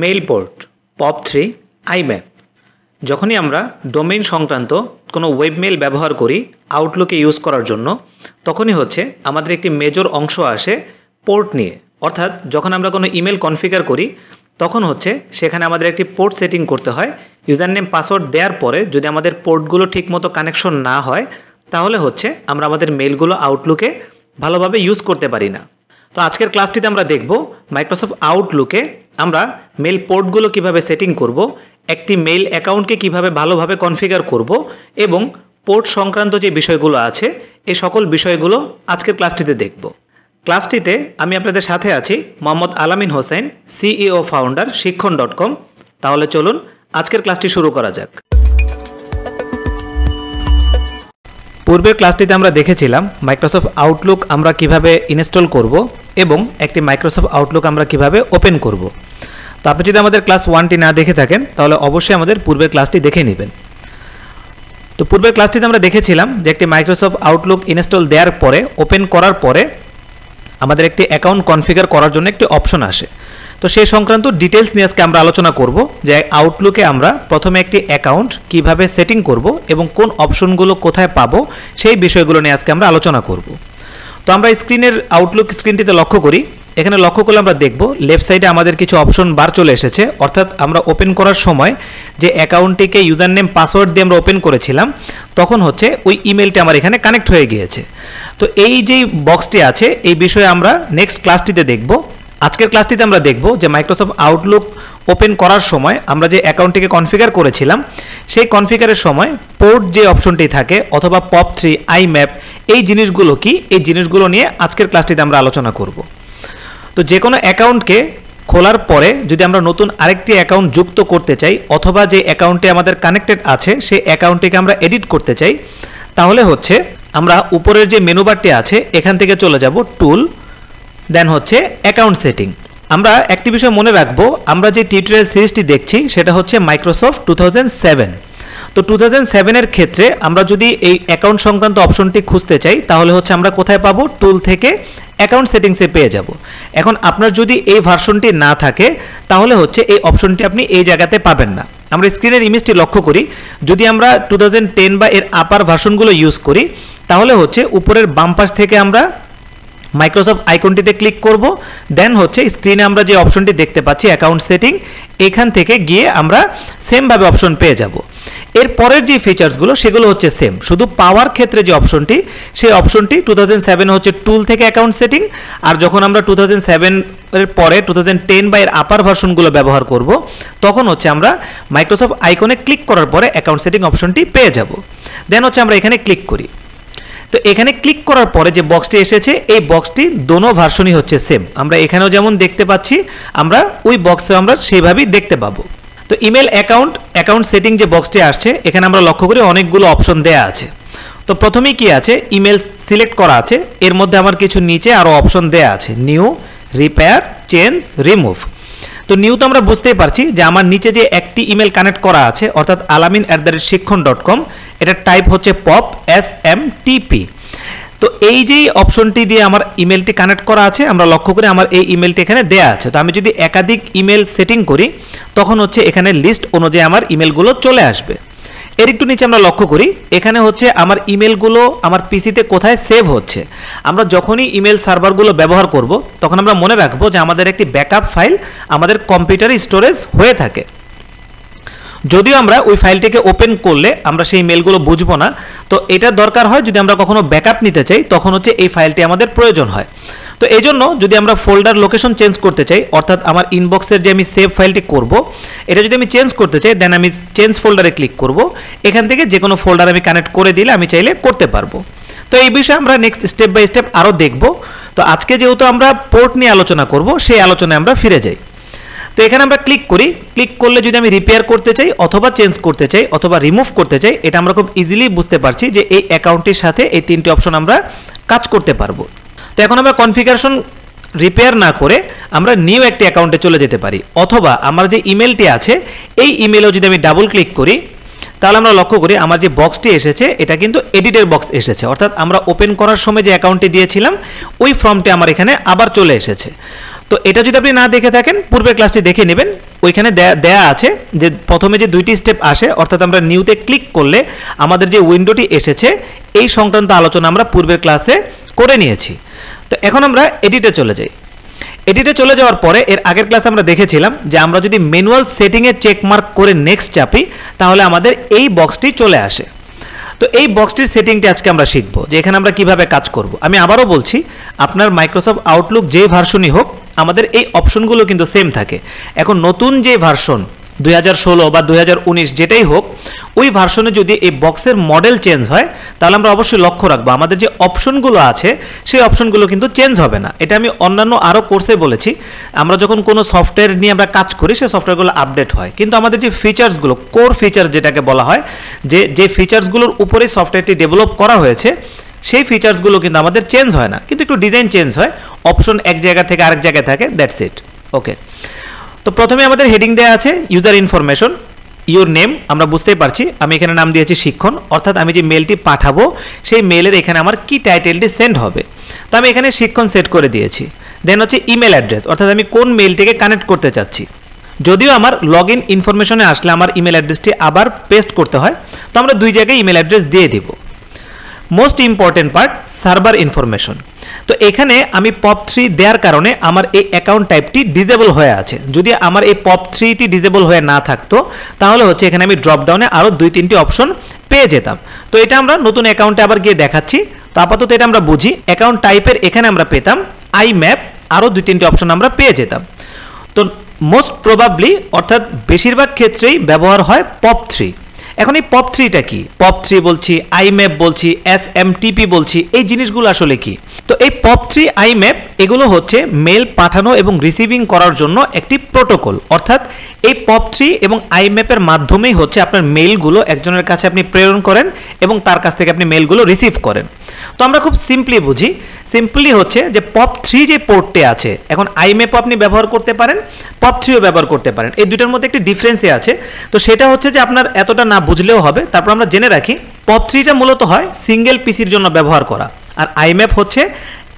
Mail port POP3 IMAP যখনই আমরা domain সংক্রান্ত কোনো ওয়েব মেইল ব্যবহার করি আউটলুকে ইউজ করার জন্য তখনই হচ্ছে আমাদের একটি মেজর অংশ আসে পোর্ট নিয়ে। অর্থাৎ যখন আমরা কোনো ইমেল কনফিগার করি তখন হচ্ছে সেখানে আমাদের একটি পোর্ট সেটিং করতে হয়। ইউজার নেম পাসওয়ার্ড দেওয়ার পরে যদি আমাদের পোর্টগুলো ঠিকমতো কানেকশন না হয় তাহলে হচ্ছে আমরা আমাদের মেইলগুলো আউটলুকে ভালোভাবে ইউজ করতে পারি না। তো আজকের ক্লাসটিতে আমরা দেখব মাইক্রোসফট আউটলুকে আমরা মেল পোর্টগুলো কিভাবে সেটিং করব, একটি মেইল অ্যাকাউন্টকে কিভাবে ভালোভাবে কনফিগার করব এবং পোর্ট সংক্রান্ত যে বিষয়গুলো আছে এই সকল বিষয়গুলো আজকের ক্লাসটিতে দেখব। ক্লাসটিতে আমি আপনাদের সাথে আছি মোহাম্মদ আলামিন হোসেন, CEO ফাউন্ডার শিক্ষণ.com। তাহলে চলুন আজকের ক্লাসটি শুরু করা যাক। পূর্বের ক্লাসটিতে আমরা দেখেছিলাম মাইক্রোসফট আউটলুক আমরা কিভাবে ইনস্টল করব এবং একটি মাইক্রোসফট আউটলুক আমরা কিভাবে ওপেন করব। তো আপনি যদি আমাদের ক্লাস 1টি না দেখে থাকেন তাহলে অবশ্যই আমাদের পূর্বের ক্লাসটি দেখে নেবেন। তো পূর্বের ক্লাসটিতে আমরা দেখেছিলাম যে একটি মাইক্রোসফট আউটলুক ইনস্টল দেওয়ার পরে ওপেন করার পরে আমাদের একটি অ্যাকাউন্ট কনফিগার করার জন্য একটি অপশন আসে। তো সেই সংক্রান্ত ডিটেলস নিয়ে আজকে আমরা আলোচনা করব যে আউটলুকে আমরা প্রথমে একটি অ্যাকাউন্ট কিভাবে সেটিং করব এবং কোন অপশনগুলো কোথায় পাবো সেই বিষয়গুলো নিয়ে আজকে আমরা আলোচনা করব। তো আমরা স্ক্রিনের আউটলুক স্ক্রিনটিতে লক্ষ্য করি, এখানে লক্ষ্য করলে আমরা দেখব লেফট সাইডে আমাদের কিছু অপশন বার চলে এসেছে। অর্থাৎ আমরা ওপেন করার সময় যে অ্যাকাউন্টটিকে ইউজার নেম পাসওয়ার্ড দিয়ে আমরা ওপেন করেছিলাম তখন হচ্ছে ওই ইমেলটি আমার এখানে কানেক্ট হয়ে গিয়েছে। তো এই যে বক্সটি আছে এই বিষয়ে আমরা নেক্সট ক্লাসটিতে দেখব। আজকের ক্লাসটিতে আমরা দেখব যে মাইক্রোসফট আউটলুক ওপেন করার সময় আমরা যে অ্যাকাউন্টটিকে কনফিগার করেছিলাম সেই কনফিগারের সময় পোর্ট যে অপশনটি থাকে অথবা POP3 IMAP এই জিনিসগুলো কি, এই জিনিসগুলো নিয়ে আজকের ক্লাসটিতে আমরা আলোচনা করব। তো যে কোনো অ্যাকাউন্টকে খোলার পরে যদি আমরা নতুন আরেকটি অ্যাকাউন্ট যুক্ত করতে চাই অথবা যে অ্যাকাউন্টে আমাদের কানেক্টেড আছে সেই অ্যাকাউন্টটিকে আমরা এডিট করতে চাই তাহলে হচ্ছে আমরা উপরের যে মেনু বারটি আছে এখান থেকে চলে যাব টুল, দেন হচ্ছে অ্যাকাউন্ট সেটিং। আমরা একটি বিষয় মনে রাখবো, আমরা যে টিউটোরিয়াল সিরিজটি দেখছি সেটা হচ্ছে মাইক্রোসফট 2007। তো 2007-এর ক্ষেত্রে আমরা যদি এই অ্যাকাউন্ট সংক্রান্ত অপশনটি খুঁজতে চাই তাহলে হচ্ছে আমরা কোথায় পাবো, টুল থেকে অ্যাকাউন্ট সেটিংসে পেয়ে যাব। এখন আপনার যদি এই ভার্সনটি না থাকে তাহলে হচ্ছে এই অপশনটি আপনি এই জায়গাতে পাবেন না। আমরা স্ক্রিনের ইমেজটি লক্ষ্য করি, যদি আমরা 2010 বা এর আপার ভার্সনগুলো ইউজ করি তাহলে হচ্ছে উপরের বাম পাশ থেকে আমরা মাইক্রোসফট আইকনটিতে ক্লিক করব, দেন হচ্ছে স্ক্রিনে আমরা যে অপশনটি দেখতে পাচ্ছি অ্যাকাউন্ট সেটিং, এখান থেকে গিয়ে আমরা সেমভাবে অপশন পেয়ে যাব। এর পরের যে ফিচার্সগুলো সেগুলো হচ্ছে সেম, শুধু পাওয়ার ক্ষেত্রে যে অপশনটি সেই অপশনটি 2007 হচ্ছে টুল থেকে অ্যাকাউন্ট সেটিং, আর যখন আমরা 2007-এর পরে 2010 বা এর আপার ভার্সনগুলো ব্যবহার করব তখন হচ্ছে আমরা মাইক্রোসফট আইকনে ক্লিক করার পরে অ্যাকাউন্ট সেটিং অপশনটি পেয়ে যাব। দেন হচ্ছে আমরা এখানে ক্লিক করি। তো এখানে ক্লিক করার পরে যে বক্সটি এসেছে এই বক্সটি দোনো ভার্সনই হচ্ছে সেম, আমরা এখানেও যেমন দেখতে পাচ্ছি আমরা ওই বক্সেও আমরা সেইভাবেই দেখতে পাবো। তো ইমেল অ্যাকাউন্ট সেটিং যে বক্সটি আসছে এখানে আমরা লক্ষ্য করি অনেকগুলো অপশন দেয়া আছে। তো প্রথমেই কি আছে, ইমেল সিলেক্ট করা আছে, এর মধ্যে আমার কিছু নিচে আরও অপশন দেয়া আছে, নিউ, রিপেয়ার, চেঞ্জ, রিমুভ। তো নিউ তো আমরা বুঝতেই পারছি যে আমার নিচে যে একটি ইমেল কানেক্ট করা আছে অর্থাৎ alamin@শিক্ষণ.com, এটার টাইপ হচ্ছে POP SMTP। তো এই যে অপশনটি দিয়ে আমার ইমেলটি কানেক্ট করা আছে আমরা লক্ষ্য করি আমার এই ইমেলটি এখানে দেয়া আছে। তো আমি যদি একাধিক ইমেল সেটিং করি তখন হচ্ছে এখানে লিস্ট অনুযায়ী আমার ইমেলগুলো চলে আসবে। এর একটু নিচে আমরা লক্ষ্য করি এখানে হচ্ছে আমার ইমেলগুলো আমার পিসিতে কোথায় সেভ হচ্ছে। আমরা যখনই ইমেল সার্ভারগুলো ব্যবহার করব তখন আমরা মনে রাখবো যে আমাদের একটি ব্যাকআপ ফাইল আমাদের কম্পিউটারে স্টোরেজ হয়ে থাকে। যদিও আমরা ওই ফাইলটিকে ওপেন করলে আমরা সেই মেলগুলো বুঝবো না, তো এটা দরকার হয় যদি আমরা কখনো ব্যাকআপ নিতে চাই তখন হচ্ছে এই ফাইলটি আমাদের প্রয়োজন হয়। তো এই জন্য যদি আমরা ফোল্ডার লোকেশন চেঞ্জ করতে চাই অর্থাৎ আমার ইনবক্সের যে আমি সেভ ফাইলটি করব এটা যদি আমি চেঞ্জ করতে চাই দেন আমি চেঞ্জ ফোল্ডারে ক্লিক করব, এখান থেকে যে কোনো ফোল্ডার আমি কানেক্ট করে দিলে আমি চাইলে করতে পারবো। তো এই বিষয়ে আমরা নেক্সট স্টেপ বাই স্টেপ আরও দেখব। তো আজকে যেহেতু আমরা পোর্ট নিয়ে আলোচনা করব সেই আলোচনায় আমরা ফিরে যাই। তো এখানে আমরা ক্লিক করি, ক্লিক করলে যদি আমি রিপেয়ার করতে চাই অথবা চেঞ্জ করতে চাই অথবা রিমুভ করতে চাই এটা আমরা খুব ইজিলি বুঝতে পারছি যে এই অ্যাকাউন্টটির সাথে এই তিনটি অপশন আমরা কাজ করতে পারবো। তো এখন আমরা কনফিগারেশন রিপেয়ার না করে আমরা নিউ একটি অ্যাকাউন্টে চলে যেতে পারি অথবা আমার যে ইমেলটি আছে এই ইমেলেও যদি আমি ডাবল ক্লিক করি তাহলে আমরা লক্ষ্য করি আমার যে বক্সটি এসেছে এটা কিন্তু এডিটের বক্স এসেছে, অর্থাৎ আমরা ওপেন করার সময় যে অ্যাকাউন্টটি দিয়েছিলাম ওই ফর্মটি আমার এখানে আবার চলে এসেছে। তো এটা যদি আপনি না দেখে থাকেন পূর্বের ক্লাসটি দেখে নেবেন, ওইখানে দেয়া আছে যে প্রথমে যে দুইটি স্টেপ আসে, অর্থাৎ আমরা নিউতে ক্লিক করলে আমাদের যে উইন্ডোটি এসেছে এই সংক্রান্ত আলোচনা আমরা পূর্বের ক্লাসে করে নিয়েছি। তো এখন আমরা এডিটে চলে যাই। এডিটে চলে যাওয়ার পরে এর আগের ক্লাসে আমরা দেখেছিলাম যে আমরা যদি ম্যানুয়াল সেটিংয়ে চেক মার্ক করে নেক্সট চাপি তাহলে আমাদের এই বক্সটি চলে আসে। তো এই বক্সটির সেটিংটি আজকে আমরা শিখব যে এখানে আমরা কিভাবে কাজ করব। আমি আবারও বলছি, আপনার মাইক্রোসফট আউটলুক যে ভার্সনই হোক আমাদের এই অপশনগুলো কিন্তু সেম থাকে। এখন নতুন যে ভার্সন 2016 বা 2019 যেটাই হোক, ওই ভার্সনে যদি এই বক্সের মডেল চেঞ্জ হয় তাহলে আমরা অবশ্যই লক্ষ্য রাখবো আমাদের যে অপশনগুলো আছে সেই অপশনগুলো কিন্তু চেঞ্জ হবে না। এটা আমি অন্যান্য আরও কোর্সে বলেছি, আমরা যখন কোনো সফটওয়্যার নিয়ে আমরা কাজ করি সেই সফটওয়্যারগুলো আপডেট হয়, কিন্তু আমাদের যে ফিচার্সগুলো, কোর ফিচার্স যেটাকে বলা হয়, যে ফিচার্সগুলোর উপরেই সফটওয়্যারটি ডেভেলপ করা হয়েছে সেই ফিচার্সগুলো কিন্তু আমাদের চেঞ্জ হয় না, কিন্তু একটু ডিজাইন চেঞ্জ হয়, অপশন এক জায়গা থেকে আরেক জায়গায় থাকে, দ্যাটস ইট। ওকে, তো প্রথমে আমাদের হেডিং দেওয়া আছে ইউজার ইনফরমেশন, ইউর নেম, আমরা বুঝতেই পারছি আমি এখানে নাম দিয়েছি শিক্ষণ, অর্থাৎ আমি যে মেলটি পাঠাবো সেই মেলের এখানে আমার কি টাইটেলটি সেন্ড হবে, তো আমি এখানে শিক্ষণ সেট করে দিয়েছি। দেন হচ্ছে ইমেল অ্যাড্রেস, অর্থাৎ আমি কোন মেলটিকে কানেক্ট করতে চাচ্ছি। যদিও আমার লগ ইন ইনফরমেশনে আসলে আমার ইমেল অ্যাড্রেসটি আবার পেস্ট করতে হয়, তো আমরা দুই জায়গায় ইমেল অ্যাড্রেস দিয়ে দিব। Most important part, server information. তো এখানে আমি POP3 দেওয়ার কারণে আমার এই অ্যাকাউন্ট টাইপটি ডিজেবল হয়ে আছে। যদি আমার এই POP3টি ডিজেবল হয়ে না থাকতো তাহলে হচ্ছে এখানে আমি ড্রপডাউনে আরও 2-3টি অপশন পেয়ে যেতাম। তো এটা আমরা নতুন অ্যাকাউন্টে আবার গিয়ে দেখাচ্ছি। তো আপাতত এটা আমরা বুঝি, অ্যাকাউন্ট টাইপের এখানে আমরা পেতাম IMAP, আরও 2-3টি অপশন আমরা পেয়ে যেতাম। তো মোস্ট প্রবাবলি অর্থাৎ বেশিরভাগ ক্ষেত্রেই ব্যবহার হয় POP3। এখন এই POP3টা কি? POP3 বলছি, IMAP বলছি, SMTP বলছি, এই জিনিসগুলো আসলে কি? তো এই POP3 IMAP এগুলো হচ্ছে মেল পাঠানো এবং রিসিভিং করার জন্য একটি প্রোটোকল, অর্থাৎ এই POP3 এবং IMAP এর মাধ্যমেই হচ্ছে আপনার মেলগুলো একজনের কাছে আপনি প্রেরণ করেন এবং তার কাছ থেকে আপনি মেলগুলো রিসিভ করেন। তো আমরা খুব সিম্পলি বুঝি, সিম্পলি হচ্ছে যে POP3 যে পোর্টে আছে, এখন IMAP আপনি ব্যবহার করতে পারেন, POP3ও ব্যবহার করতে পারেন, এই দুটোর মধ্যে একটি ডিফারেন্সই আছে। তো সেটা হচ্ছে যে আপনার এতটা না বুঝলেও হবে, তারপর আমরা জেনে রাখি POP3টা মূলত হয় সিঙ্গেল পিসির জন্য ব্যবহার করা, আর IMAP হচ্ছে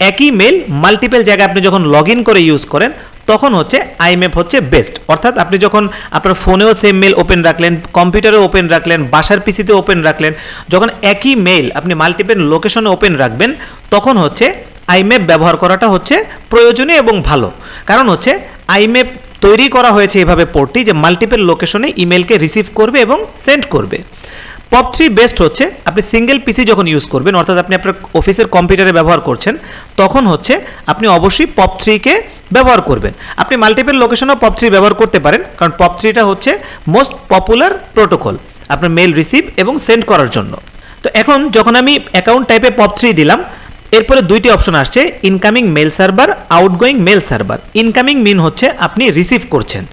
একই মেল মাল্টিপল জায়গায় আপনি যখন লগ ইন করে ইউজ করেন তখন হচ্ছে IMAP হচ্ছে বেস্ট। অর্থাৎ আপনি যখন আপনার ফোনেও সেম মেল ওপেন রাখলেন, কম্পিউটারেও ওপেন রাখলেন, বাসার পিসিতে ওপেন রাখলেন, যখন একই মেল আপনি মাল্টিপল লোকেশনে ওপেন রাখবেন তখন হচ্ছে IMAP ব্যবহার করাটা হচ্ছে প্রয়োজনীয় এবং ভালো। কারণ হচ্ছে IMAP তৈরি করা হয়েছে এভাবে পোর্টটি যে মাল্টিপল লোকেশনে ইমেলকে রিসিভ করবে এবং সেন্ড করবে। POP3 বেস্ট হচ্ছে আপনি সিঙ্গেল পিসি যখন ইউজ করবেন, অর্থাৎ আপনি আপনার অফিসের কম্পিউটারে ব্যবহার করছেন, তখন হচ্ছে আপনি অবশ্যই POP3কে ব্যবহার করবেন। আপনি মাল্টিপল লোকেশনেও POP3 ব্যবহার করতে পারেন, কারণ POP3টা হচ্ছে মোস্ট পপুলার প্রোটোকল আপনার মেল রিসিভ এবং সেন্ড করার জন্য। তো এখন যখন আমি অ্যাকাউন্ট টাইপে POP3 দিলাম, এরপরে দুইটি অপশন আসছে, incoming mail server, outgoing mail server. Incoming mean হচ্ছে আপনি রিসিভ করছেন,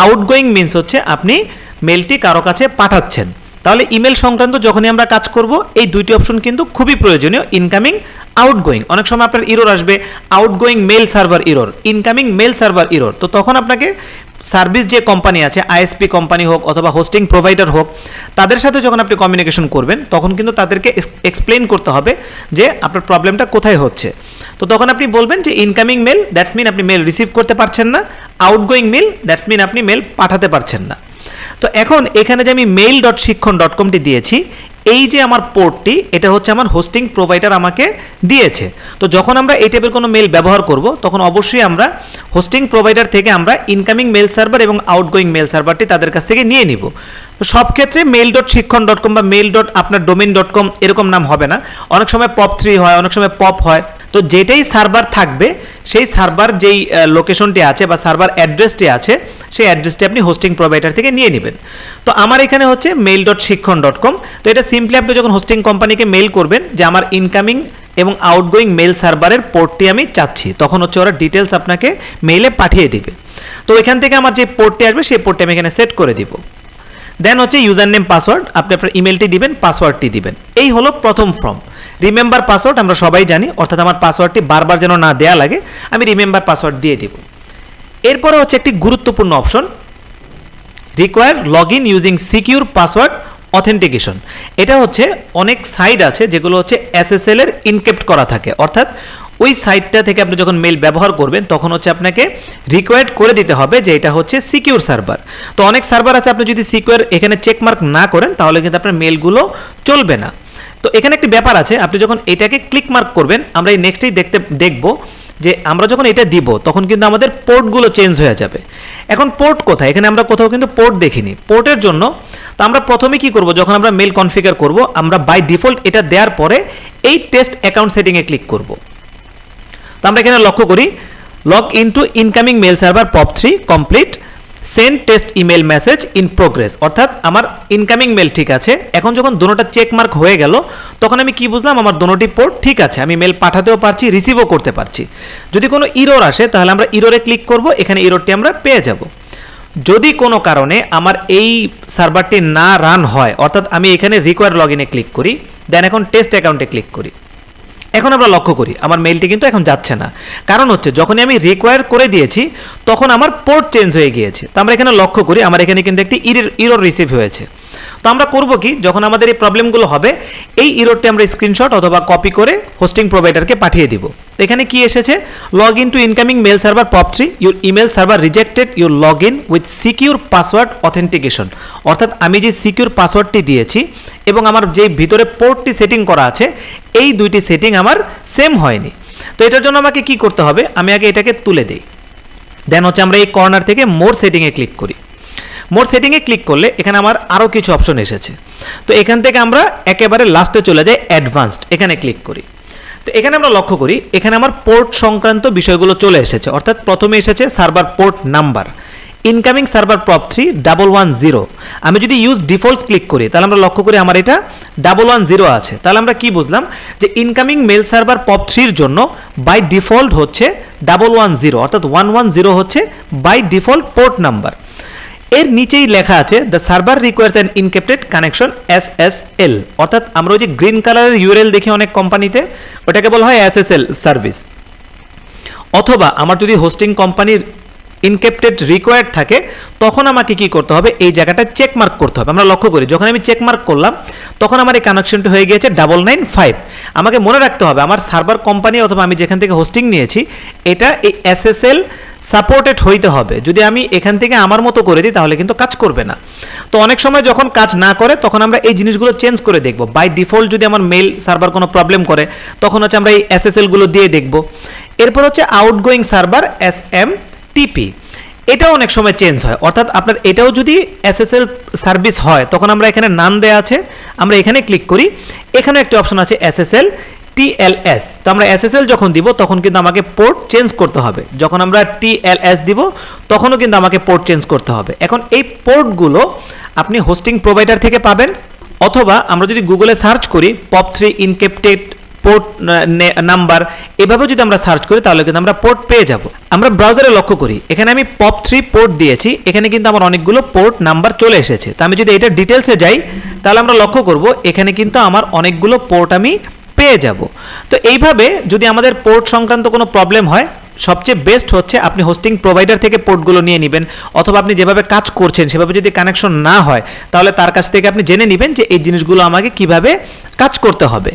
আউটগোয়িং মিনস হচ্ছে আপনি মেলটি কারো কাছে পাঠাচ্ছেন। তাহলে ইমেল সংক্রান্ত যখনই আমরা কাজ করব এই দুইটি অপশন কিন্তু খুবই প্রয়োজনীয়, ইনকামিং, আউটগোয়িং। অনেক সময় আপনার ইরর আসবে, outgoing mail server error, incoming mail server error. তো তখন আপনাকে সার্ভিস যে কোম্পানি আছে, ISP কোম্পানি হোক অথবা হোস্টিং প্রোভাইডার হোক, তাদের সাথে যখন আপনি কমিউনিকেশন করবেন তখন কিন্তু তাদেরকে এক্সপ্লেন করতে হবে যে আপনার প্রবলেমটা কোথায় হচ্ছে। তো তখন আপনি বলবেন যে ইনকামিং মেল, দ্যাটস মিন আপনি মেল রিসিভ করতে পারছেন না, আউটগোয়িং মেল, দ্যাটস মিন আপনি মেল পাঠাতে পারছেন না। তো এখন এখানে যে আমি mail.shikkhan.com দিয়েছি, এই যে আমার পোর্টটি, এটা হচ্ছে আমার হোস্টিং প্রোভাইডার আমাকে দিয়েছে। তো যখন আমরা এই টাইপের কোনো মেল ব্যবহার করব তখন অবশ্যই আমরা হোস্টিং প্রোভাইডার থেকে আমরা ইনকামিং মেল সার্ভার এবং আউটগোয়িং মেল সার্ভারটি তাদের কাছ থেকে নিয়ে নিব। তো সব ক্ষেত্রে mail.shikkhan.com বা আপনার domain.com এরকম নাম হবে না, অনেক সময় POP3 হয়, অনেক সময় POP হয়। তো যেটাই সার্ভার থাকবে সেই সার্ভার যেই লোকেশনটি আছে বা সার্ভার অ্যাড্রেসটি আছে সেই অ্যাড্রেসটি আপনি হোস্টিং প্রোভাইডার থেকে নিয়ে নেবেন। তো আমার এখানে হচ্ছে mail.shikkhan.com। তো এটা সিম্পলি আপনি যখন হোস্টিং কোম্পানিকে মেল করবেন যে আমার ইনকামিং এবং আউটগোয়িং মেল সার্ভারের পোর্টটি আমি চাচ্ছি, তখন হচ্ছে ওরা ডিটেলস আপনাকে মেইলে পাঠিয়ে দিবে। তো এখান থেকে আমার যে পোর্টটি আসবে সেই পোর্টটি আমি এখানে সেট করে দিব। দেন হচ্ছে ইউজার নেম, পাসওয়ার্ড, আপনি আপনার ইমেলটি দিবেন, পাসওয়ার্ডটি দিবেন। এই হলো প্রথম ফর্ম। রিমেম্বার পাসওয়ার্ড আমরা সবাই জানি, অর্থাৎ আমার পাসওয়ার্ডটি বারবার যেন না দেয়া লাগে, আমি রিমেম্বার পাসওয়ার্ড দিয়ে দিব। এরপরে হচ্ছে একটি গুরুত্বপূর্ণ option, require log in using secure password authentication. এটা হচ্ছে অনেক সাইট আছে যেগুলো হচ্ছে SSL এর ইনক্রিপ্ট করা থাকে, অর্থাৎ ওই সাইটটা থেকে আপনি যখন মেল ব্যবহার করবেন তখন হচ্ছে আপনাকে রিকোয়ার্ড করে দিতে হবে যে এটা হচ্ছে সিকিউর সার্ভার। তো অনেক সার্ভার আছে, আপনি যদি সিকিউর এখানে চেকমার্ক না করেন তাহলে কিন্তু আপনার মেলগুলো চলবে না। তো এখানে একটি ব্যাপার আছে, আপনি যখন এটাকে ক্লিক মার্ক করবেন, আমরা এই নেক্সটেই দেখব যে আমরা যখন এটা দিব তখন কিন্তু আমাদের পোর্টগুলো চেঞ্জ হয়ে যাবে। এখন পোর্ট কোথায়? এখানে আমরা কোথাও কিন্তু পোর্ট দেখিনি। পোর্টের জন্য তো আমরা প্রথমে কি করব, যখন আমরা মেল কনফিগার করব আমরা বাই ডিফল্ট এটা দেওয়ার পরে এই টেস্ট অ্যাকাউন্ট সেটিংয়ে ক্লিক করব। তো আমরা এখানে লক্ষ্য করি log into incoming mail server POP3 complete, send test email message in progress, অর্থাৎ আমার ইনকামিং মেল ঠিক আছে। এখন যখন দুটোটা চেক মার্ক হয়ে গেল তখন আমি কি বুঝলাম, আমার দুটোটি পোর্ট ঠিক আছে, আমি মেল পাঠাতেও পারছি, রিসিভও করতে পারছি। যদি কোনো ইরর আসে তাহলে আমরা ইররে ক্লিক করব, এখানে ইররটি আমরা পেয়ে যাব। যদি কোনো কারণে আমার এই সার্ভারটি না রান হয়, অর্থাৎ আমি এখানে রিকোয়ার লগ ইনে ক্লিক করি, দেন এখন টেস্ট অ্যাকাউন্টে ক্লিক করি, এখন আমরা লক্ষ্য করি আমার মেলটি কিন্তু এখন যাচ্ছে না। কারণ হচ্ছে যখনই আমি রিকোয়ার করে দিয়েছি তখন আমার পোর্ট চেঞ্জ হয়ে গিয়েছে। তো আমরা এখানে লক্ষ্য করি আমার এখানে কিন্তু একটি ইরর রিসিভ হয়েছে। তো আমরা করব কি, যখন আমাদের এই প্রবলেমগুলো হবে এই ইররটি আমরা স্ক্রিনশট অথবা কপি করে হোস্টিং প্রোভাইডারকে পাঠিয়ে দিব। তো এখানে কি এসেছে, log in to incoming mail server POP3, your email server rejected your log in with secure password authentication, অর্থাৎ আমি যে সিকিউর পাসওয়ার্ডটি দিয়েছি এবং আমার যে ভিতরে পোর্টটি সেটিং করা আছে এই দুইটি সেটিং আমার সেম হয়নি। তো এটার জন্য আমাকে কি করতে হবে, আমি আগে এটাকে তুলে দিই, দেন হচ্ছে আমরা এই কর্নার থেকে মোর সেটিংয়ে ক্লিক করি। মোর সেটিংয়ে ক্লিক করলে এখানে আমার আরও কিছু অপশন এসেছে। তো এখান থেকে আমরা একেবারে লাস্টে চলে যাই অ্যাডভান্সড, এখানে ক্লিক করি। তো এখানে আমরা লক্ষ্য করি এখানে আমার পোর্ট সংক্রান্ত বিষয়গুলো চলে এসেছে, অর্থাৎ প্রথমে এসেছে server port number, incoming server POP3 110। আমি যদি ইউজ ডিফল্ট ক্লিক করি তাহলে আমরা লক্ষ্য করি আমার এটা 110 আছে। তাহলে আমরা কি বুঝলাম যে ইনকামিং মেল সার্ভার POP3 জন্য বাই ডিফল্ট হচ্ছে 110, অর্থাৎ 110 হচ্ছে বাই ডিফল্ট পোর্ট নাম্বার। এর নিচেই লেখা আছে the server requires an encrypted connection SSL, অর্থাৎ আমরা ওই যে গ্রিন কালারের ইউআরএল দেখি অনেক কোম্পানিতে, ওটাকে বলা হয় SSL সার্ভিস। অথবা আমার যদি হোস্টিং কোম্পানির ইনক্রিপ্টেড রিকোয়ার্ড থাকে তখন আমাকে কি করতে হবে, এই জায়গাটা চেক মার্ক করতে হবে। আমরা লক্ষ্য করি যখন আমি চেক মার্ক করলাম তখন আমার এই কানেকশনটি হয়ে গিয়েছে 995। আমাকে মনে রাখতে হবে আমার সার্ভার কোম্পানি অথবা আমি যেখান থেকে হোস্টিং নিয়েছি এটা এই SSL সাপোর্টেড হইতে হবে। যদি আমি এখান থেকে আমার মতো করে দিই তাহলে কিন্তু কাজ করবে না। তো অনেক সময় যখন কাজ না করে তখন আমরা এই জিনিসগুলো চেঞ্জ করে দেখব। বাই ডিফল্ট যদি আমার মেল সার্ভার কোনো প্রবলেম করে তখন হচ্ছে আমরা এই SSL গুলো দিয়ে দেখব। এরপর হচ্ছে আউটগোয়িং সার্ভার SMTP, এটাও অনেক সময় চেঞ্জ হয়, অর্থাৎ আপনার এটাও যদি SSL সার্ভিস হয় তখন আমরা এখানে নাম দেয়া আছে, আমরা এখানে ক্লিক করি, এখানে একটা অপশন আছে SSL TLS। তো আমরা SSL যখন দিব তখন কিন্তু আমাকে পোর্ট চেঞ্জ করতে হবে, যখন আমরা TLS দিব তখনও কিন্তু আমাকে পোর্ট চেঞ্জ করতে হবে। এখন এই পোর্টগুলো আপনি হোস্টিং প্রোভাইডার থেকে পাবেন, অথবা আমরা যদি গুগলে সার্চ করি POP3 ইনক্রিপ্টেড পোর্ট নাম্বার, এভাবে যদি আমরা সার্চ করি তাহলে কিন্তু আমরা পোর্ট পেয়ে যাব। আমরা ব্রাউজারে লক্ষ্য করি এখানে আমি POP3 পোর্ট দিয়েছি, এখানে কিন্তু আমার অনেকগুলো পোর্ট নাম্বার চলে এসেছে। তো আমি যদি এটা ডিটেলসে যাই তাহলে আমরা লক্ষ্য করব এখানে কিন্তু আমার অনেকগুলো পোর্ট আমি পেয়ে যাব। তো এইভাবে যদি আমাদের পোর্ট সংক্রান্ত কোনো প্রবলেম হয় সবচেয়ে বেস্ট হচ্ছে আপনি হোস্টিং প্রোভাইডার থেকে পোর্টগুলো নিয়ে নেবেন, অথবা আপনি যেভাবে কাজ করছেন সেভাবে যদি কানেকশন না হয় তাহলে তার কাছ থেকে আপনি জেনে নেবেন যে এই জিনিসগুলো আমাকে কিভাবে কাজ করতে হবে।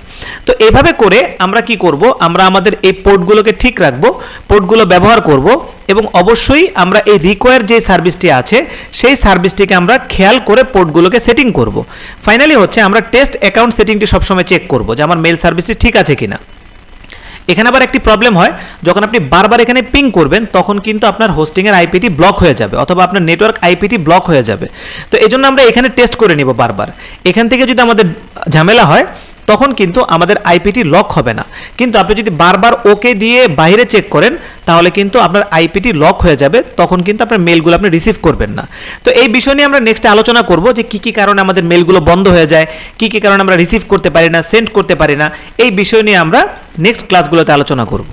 তো এইভাবে করে আমরা কি করব, আমরা আমাদের এই পোর্টগুলোকে ঠিক রাখবো, পোর্টগুলো ব্যবহার করব এবং অবশ্যই আমরা এই রিকোয়ার যে সার্ভিসটি আছে সেই সার্ভিসটিকে আমরা খেয়াল করে পোর্টগুলোকে সেটিং করব। ফাইনালি হচ্ছে আমরা টেস্ট অ্যাকাউন্ট সেটিংটি সবসময় চেক করব যে আমার মেল সার্ভিসটি ঠিক আছে কিনা। এখানে আবার একটি প্রবলেম হয়, যখন আপনি বারবার এখানে পিং করবেন তখন কিন্তু আপনার হোস্টিংয়ের আইপিটি ব্লক হয়ে যাবে, অথবা আপনার নেটওয়ার্ক আইপিটি ব্লক হয়ে যাবে। তো এই জন্য আমরা এখানে টেস্ট করে নিব বারবার। এখান থেকে যদি আমাদের ঝামেলা হয় তখন কিন্তু আমাদের আইপিটি লক হবে না, কিন্তু আপনি যদি বারবার ওকে দিয়ে বাইরে চেক করেন তাহলে কিন্তু আপনার আইপিটি লক হয়ে যাবে, তখন কিন্তু আপনার মেলগুলো আপনি রিসিভ করবেন না। তো এই বিষয় নিয়ে আমরা নেক্সটে আলোচনা করব যে কী কী কারণে আমাদের মেলগুলো বন্ধ হয়ে যায়, কী কী কারণে আমরা রিসিভ করতে পারি না, সেন্ড করতে পারি না, এই বিষয় নিয়ে আমরা নেক্সট ক্লাসগুলোতে আলোচনা করব।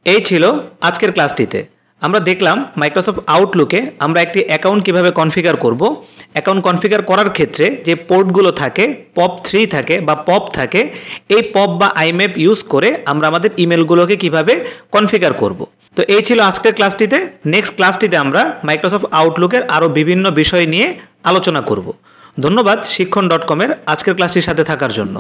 এই ছিল আজকের ক্লাসটিতে। আমরা দেখলাম মাইক্রোসফট আউটলুকে আমরা একটি অ্যাকাউন্ট কিভাবে কনফিগার করব। অ্যাকাউন্ট কনফিগার করার ক্ষেত্রে যে পোর্টগুলো থাকে POP3 থাকে বা POP থাকে, এই POP বা IMAP ইউজ করে আমরা আমাদের ইমেলগুলোকে কিভাবে কনফিগার করব। তো এই ছিল আজকের ক্লাসটিতে। নেক্সট ক্লাসটিতে আমরা মাইক্রোসফট আউটলুকের আরও বিভিন্ন বিষয় নিয়ে আলোচনা করব। ধন্যবাদ শিক্ষণ.com-এর আজকের ক্লাসটির সাথে থাকার জন্য।